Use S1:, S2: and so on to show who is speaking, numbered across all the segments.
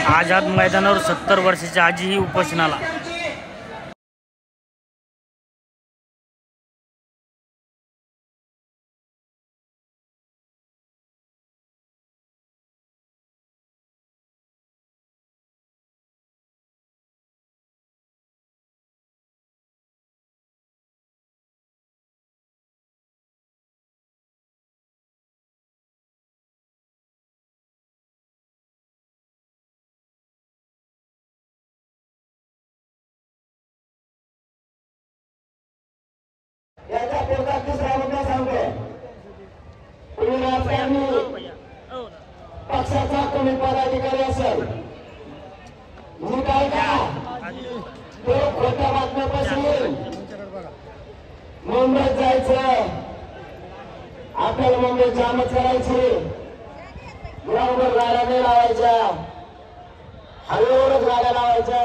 S1: आझाद मैदानावर 70 वर्षाची आजीही उपोषणाला।
S2: याचा पुढचा तिसरा मुद्दा सांगतो। तुम्ही राजकारणी पक्षाचा तुम्ही पदाधिकारी असेल, मी काय का तो खोट्या बातम्यापासून मुंबईत जायचं, आपल्याला मुंबईत जामच करायची, ग्राउंडवर गाड्या नाही लावायच्या, हायवेवरच गाड्या लावायच्या।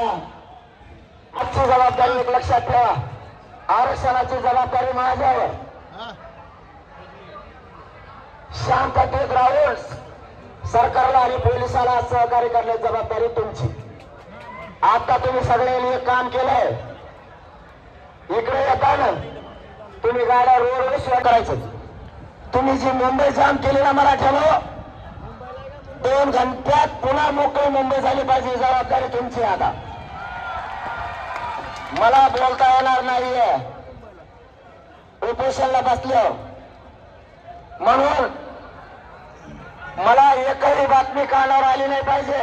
S2: आजची जबाबदारी एक लक्षात ठेवा, आरक्षणाची जबाबदारी माझ्यावर। शांततेत राहून सरकारला आणि पोलिसाला सहकार्य करण्याची जबाबदारी तुमची। आता तुम्ही सगळ्यांनी एक काम केलंय, इकडे येताना तुम्ही गाड्या रोडवर सुरू करायचं। तुम्ही जी मुंबई जाम केली ना मराठ्याला, 2 घंट्यात पुन्हा मोकळी मुंबई झाली पाहिजे, जबाबदारी तुमची। आता मला बोलता येणार नाहीये उपोषणाला बसलो म्हणून, मला एकही बातमी कानावर आली नाही पाहिजे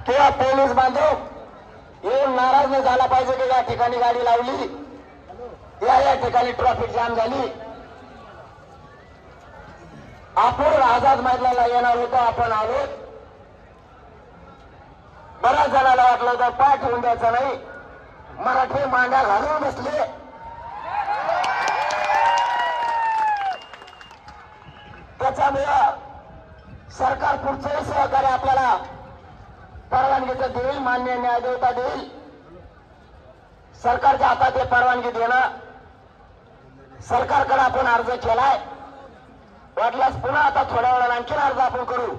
S2: किंवा पोलीस बांधव येऊन नाराज नाही झाला पाहिजे की या ठिकाणी गाडी लावली, या ठिकाणी ट्रॅफिक जाम झाली। आपण आझाद मैदानाला येणार होतो, आपण आलो। बऱ्याच जणांना वाटलं होतं पाठ होऊन द्यायचं नाही, मराठी मांड्या घालून बसले। त्याच्यामुळे सरकार पुढचंही सहकार्य आपल्याला परवानगीचं देईल, मान्य न्यायदेवता देईल। सरकारच्या हातात हे परवानगी देणं, सरकारकडे आपण अर्ज केलाय, वाटल्यास पुन्हा आता थोड्या वेळाला आणखी अर्ज आपण करू।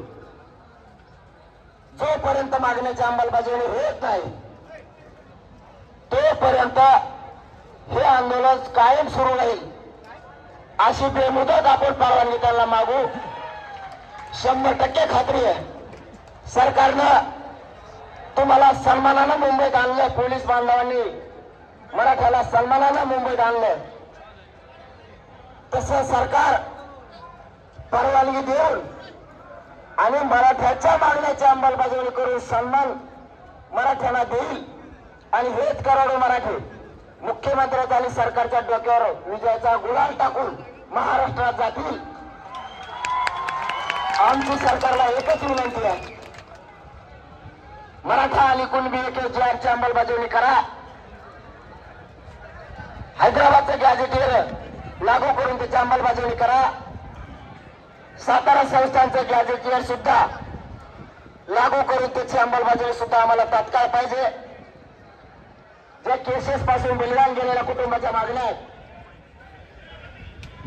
S2: जोपर्यंत मागण्याची अंमलबजावणी होत नाही तोपर्यंत हे आंदोलन कायम सुरू राहील, अशी बेमुदत आपण परवानगी त्यांना मागू। 100% खात्री आहे, सरकारनं तुम्हाला सन्मानानं मुंबईत आणलं, पोलीस बांधवांनी मराठ्याला सन्मानानं मुंबईत आणलं। तसं सरकार परवानगी देऊन आणि मराठ्याच्या मागण्याची अंमलबजावणी करून सन्मान मराठ्यांना देईल, आणि हेच करोडो मराठी मुख्यमंत्र्याच्या आणि सरकारच्या डोक्यावर विजयाचा गुलाल टाकून महाराष्ट्रात जातील। आमची सरकारला एकच विनंती आहे, मराठा आणि कुणबी JR अंमलबजावणी करा। हैदराबादचं गॅझेटियर लागू करून त्याची अंमलबजावणी करा। सातारा संस्थांचं गॅझेटियर सुद्धा लागू करून त्याची अंमलबजावणी सुद्धा आम्हाला तात्काळ पाहिजे। ज्या केसेस पासून बलिदान गेलेल्या कुटुंबाच्या मागण्या आहेत,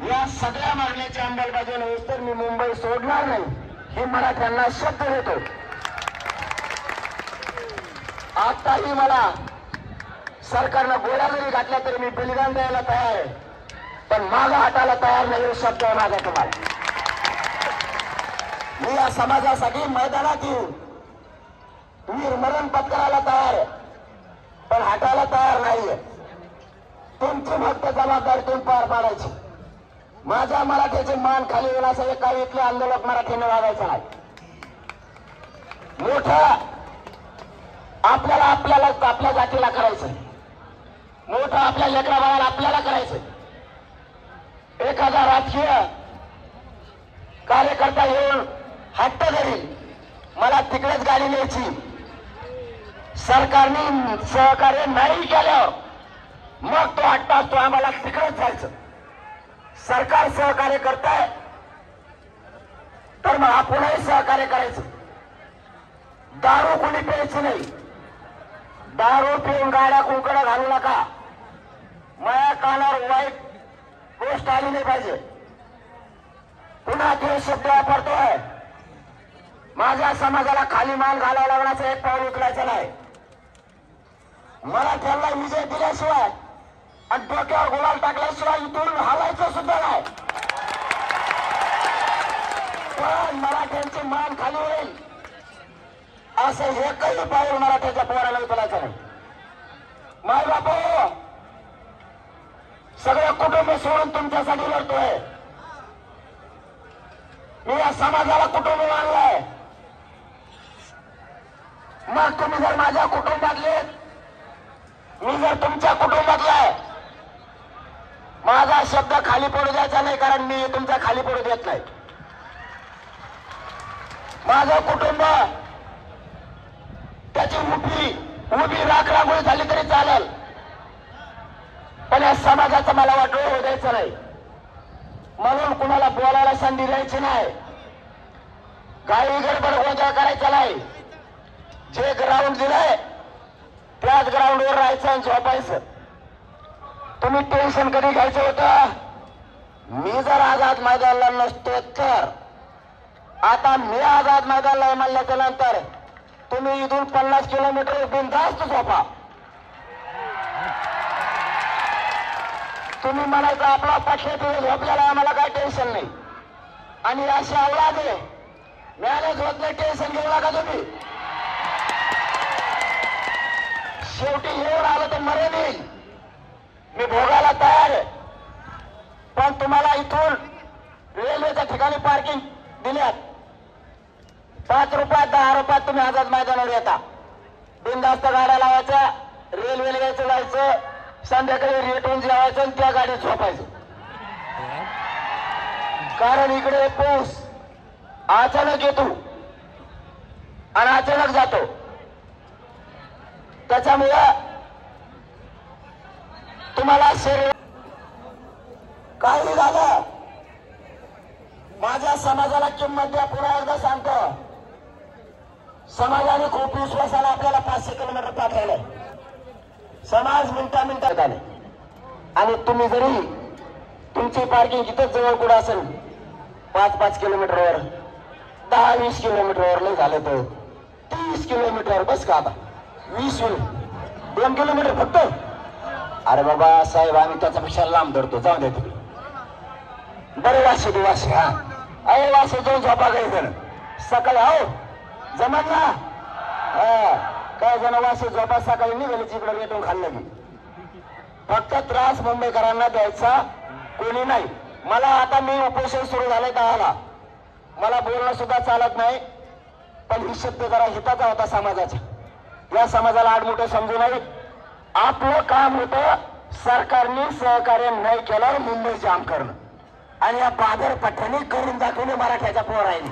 S2: या सगळ्या मागण्याची अंमलबजावणी होईल तर मी मुंबई सोडणार नाही, हे मराठ्यांना शब्द देतो। आताही मला सरकारनं गोळ्या जरी घातल्या तरी मी बलिदान द्यायला तयार आहे, पण मागं हटायला तयार नाही, हे शब्द आहे माझा तुम्हाला। मी या समाजासाठी मैदानात येऊन वीरमरण पत्करायला तयार आहे, पण हटायला तयार नाहीये। तुमची फक्त जबाबदारी तुम्ही पार पाडायची। माझ्या मराठीची मान खाली येईल असं एका इथले आंदोलक मराठीने वागायचं नाही। मोठं आपल्याला आपल्या जातीला करायचं, मोठं आपल्या लेकरा बाळाला आपल्याला करायचं। एखादा राजकीय कार्यकर्ता येऊन हट्ट धरील, मला तिकडेच गाडी न्यायची, सरकारने सहकार्य नाही केल्यावर मग तो हट्ट असतो आम्हाला तिकडेच जायचं। सरकार सहकार्य करताय तर मग आपणही सहकार्य करायचं। दारू कोणी प्यायची नाही, दारू पिऊन गाड्या कुंकडं घालू नका। माझ्या कानावर वाईट गोष्ट आली नाही पाहिजे। पुन्हा ते शब्द वापरतोय, माझ्या समाजाला खाली मान घालायला लागण्याचं एक पाऊल उचलायचं नाही. मला त्यांना विजय दिल्याशिवाय आणि डोक्यावर गुलाल टाकल्याशिवाय इथून हलायचं सुद्धा नाही. पण मराठ्यांची मान खाली होईल असं एकही पाऊल मराठ्याच्या पोराला उचलायचं नाही. माय बापू, सगळं कुटुंब सोडून तुमच्यासाठी लढतोय. मी या समाजाला कुटुंब मानलंय. मग तुम्ही जर माझ्या कुटुंबातले, मी जर तुमच्या कुटुंबातला आहे, माझा शब्द खाली पडू द्यायचा नाही, कारण मी तुमचा खाली पडू देत नाही. माझं कुटुंब त्याची उभी राखरांगोळी झाली तरी चालेल, पण या समाजाचं मला वाटोळं होऊ द्यायचं नाही. म्हणून कुणाला बोलायला संधी द्यायची नाही, काही गडबड गोंधळ करायचा नाही. जे ग्राउंड दिलंय त्याच ग्राउंडवर राहायचं आणि झोपायचं. तुम्ही टेन्शन कधी घ्यायचं होतं? मी जर आझाद मैदानाला नसतो तर. आता मी आझाद मैदानाला म्हणल्याच्या नंतर तुम्ही इथून 50 किलोमीटर बिनधास्त झोपा. तुम्ही म्हणायचं आपला पक्ष तुम्ही झोपलेला, आम्हाला काय टेन्शन नाही. आणि अशी अवलाद आहे, मॅनेज होत नाही, टेन्शन घेऊ नका तुम्ही. शेवटी येऊन आलं तर मरण येईल, मी भोगायला तयार आहे. पण तुम्हाला इथून रेल्वेच्या ठिकाणी पार्किंग दिल्यात, 5 रुपयात 10 रुपयात तुम्ही आझाद मैदानावर येता. बिनधास्त गाड्या लावायच्या, रेल्वेला यायचं जायचं, संध्याकाळी रेटून जेवायचं आणि त्या गाडीत झोपायचं. कारण इकडे पाऊस अचानक येतो आणि अचानक जातो. त्याच्यामुळं तुम्हाला शरीर काही झालं, माझ्या समाजाला किंमत द्या. पुन्हा एकदा सांगतो, समाजाने खूप विश्वासाला आपल्याला 500 किलोमीटर पाठवलंय. समाज मिनिटात आले आणि तुम्ही जरी तुमची पार्किंग इथंच जवळ कुठं असेल, 5-5 किलोमीटरवर, 10-20 किलोमीटरवर नाही झालं तर 30 किलोमीटर बस का, आता 2 किलोमीटर फक्त. अरे बाबा साहेब, आम्ही त्याच्यापेक्षा लांब धरतो, जाऊ दे तिकडे. बरे वाशे दे वाशे, हा अरे वाशे जाऊन झोपा काही जण सकाळी हो जमत ना. काय जण वाशे झोपा सकाळी निघाले तिकडे रेटून खाल्लं की. फक्त त्रास मुंबईकरांना द्यायचा कोणी नाही. मला आता मी उपोषण सुरू झालंय 10ला, मला बोलणं सुद्धा चालत नाही. पण ही शब्द जरा हिताचा होता समाजाचा. या समाजाला आडमुठं समजू नये. आपलं काम होतं सरकारने सहकार्य नाही केल्यावर मुंबई जाम करणं, आणि या बादर पठ्ठ्याने करून दाखवणे मराठ्याच्या पोरांनी.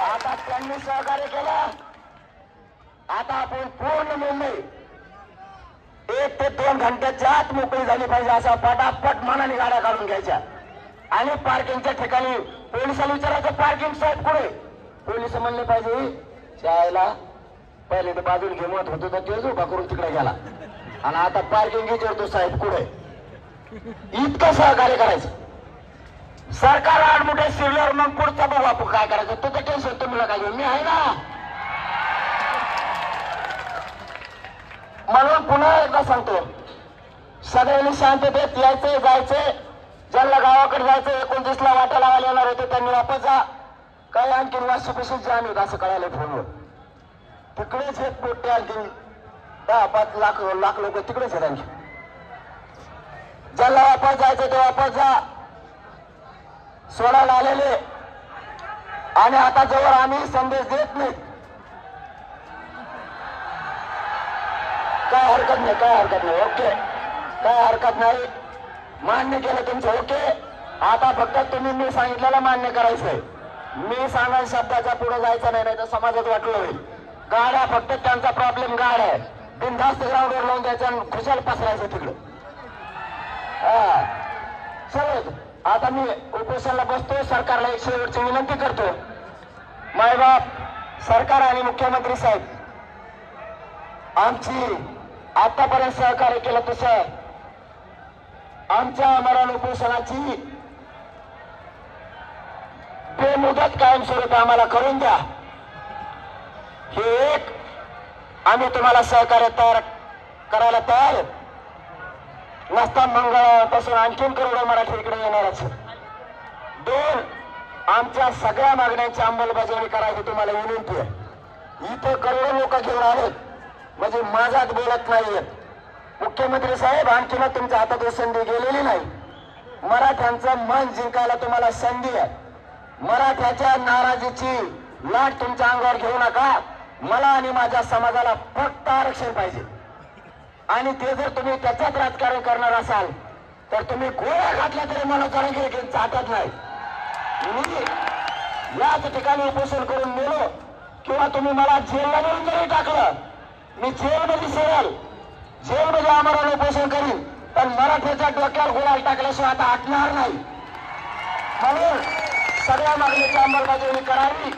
S2: आता त्यांनी सहकार्य केलं, आता आपण पूर्ण मुंबई 1 ते 2 घंट्याच्या आत मोकळी झाली पाहिजे, असा पटापट मनाने गाड्या काढून घ्यायच्या. आणि पार्किंगच्या ठिकाणी पोलिसांना विचारायचं, पार्किंग साहेब कुठे? पोलिस म्हणले पाहिजे, शाळेला पहिले तर बाजूला घेमत होतो तर तेच उभा करून तिकडे गेला, आणि आता पार्किंग विचारतो साहेब कुठे. इतकं सहकार्य करायचं. सरकार आडमुठे शिरल्यावर मग पुढचा बघू आपण काय करायचं. तुझं टेन्शन तुम्हाला काय घेऊ, मी आहे ना. म्हणून पुन्हा एकदा सांगतो, सगळ्यांनी शांततेत यायचंय जायचंय. ज्यांना गावाकडे जायचं 29ला वाटा लावायला येणार होते त्यांनी वापस जा. काय आणखी वाशीपाशी जाम होत असं कळालं फोनवर. तिकडेच एक पोटे आणखी 10-5 लाख लोक तिकडेच आहेत आणखी. ज्यांना वापस जायचं ते वापस जा. सोडायला आलेले आणि आता जवळ आम्ही संदेश देत नाही. काय हरकत नाही, काय हरकत नाही, ओके, काय हरकत नाही. मान्य केलं तुमचं, ओके. आता फक्त तुम्ही मी सांगितलेलं मान्य करायचंय. मी सांगा शब्दाच्या पुढे जायचं नाही, नाही तर समाजात वाटलं होईल. गाड्या फक्त त्यांचा प्रॉब्लेम गाड्या आहे, बिनधास्त ग्राउंडवर लावून द्यायचं आणि खुशाल पसरायचं तिकडं. चल आता मी उपोषणाला बसतो. सरकारला एक शेवटची विनंती करतो, मायबाप सरकार आणि मुख्यमंत्री साहेब आमची आतापर्यंत सहकार्य केलं तसं आमच्या मरण उपोषणाची बेमुदत कायमस्वरूपी आम्हाला करून द्या. हे एक, आम्ही तुम्हाला सहकार्य करायला तयार आहे. नसता मंगळवारपासून आणखीन करोडो मराठी इकडे येणारच. 2, आमच्या सगळ्या मागण्यांची अंमलबजावणी करायची तुम्हाला विनंती आहे. इथे करोडो लोक घेऊन आलेत, म्हणजे माझ्यात बोलत नाहीयेत. मुख्यमंत्री साहेब, आणखीन तुमच्या हातात संधी गेलेली नाही. मराठ्यांचं मन जिंकायला तुम्हाला संधी आहे. मराठ्याच्या नाराजीची लाट तुमच्या अंगावर घेऊ नका. मला आणि माझ्या समाजाला फक्त आरक्षण पाहिजे. आणि ते जर तुम्ही त्याच्यात राजकारण करणार असाल तर तुम्ही गोळ्या घातल्या तरी मला चाटत नाही. मी याच ठिकाणी उपोषण करून गेलो किंवा तुम्ही मला जेलला नेऊन जरी टाकलं, मी जेलमध्ये शिरेल, जेलमध्ये आम्हाला उपोषण करीन, पण मराठ्याच्या डोक्यावर गुलाल टाकल्याशिवाय आता हटणार नाही. म्हणून सगळ्या मागणीची अंमलबजावणी करावी.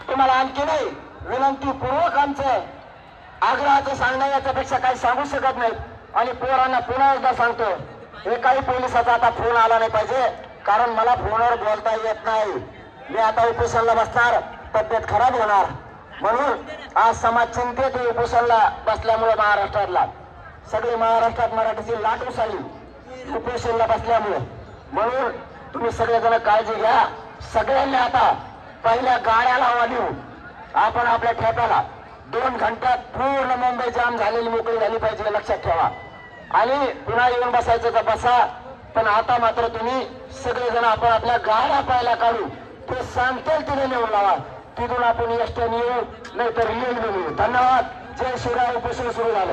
S2: तुम्हाला आणखी नाही विनंतीपूर्वक आमचं आग्रहाचं सांगणं, याच्यापेक्षा काही सांगू शकत नाही. आणि पोरांना पुन्हा एकदा सांगतो, एकाही पोलिसाचा आता फोन आला नाही पाहिजे, कारण मला फोनवर बोलता येत नाही. मी आता उपोषणाला बसणार, तब्येत खराब होणार. म्हणून आज समाज चिंतेत उपोषणाला बसल्यामुळे महाराष्ट्रातला सगळे महाराष्ट्रात मराठीची लाट उसळली उपोषणाला बसल्यामुळे. म्हणून तुम्ही सगळेजण काळजी घ्या. सगळ्यांनी आता पहिल्या गाड्याला हवा देऊ. आपण आपल्या ठेप्याला 2 घंट्यात पूर्ण मुंबई जाम झालेली मोकळी झाली पाहिजे, लक्षात ठेवा. आणि पुन्हा येऊन बसायचं तर बसा, पण आता मात्र तुम्ही सगळेजण आपण आपल्या गाड्या पाहायला काढू. ते सांगतील तिने नेऊन लावा. तिथून आपण एसट्याने येऊ, नाहीतर रेल्वेने येऊ. धन्यवाद. जय शिवराय. उपोषण सुरू झालं.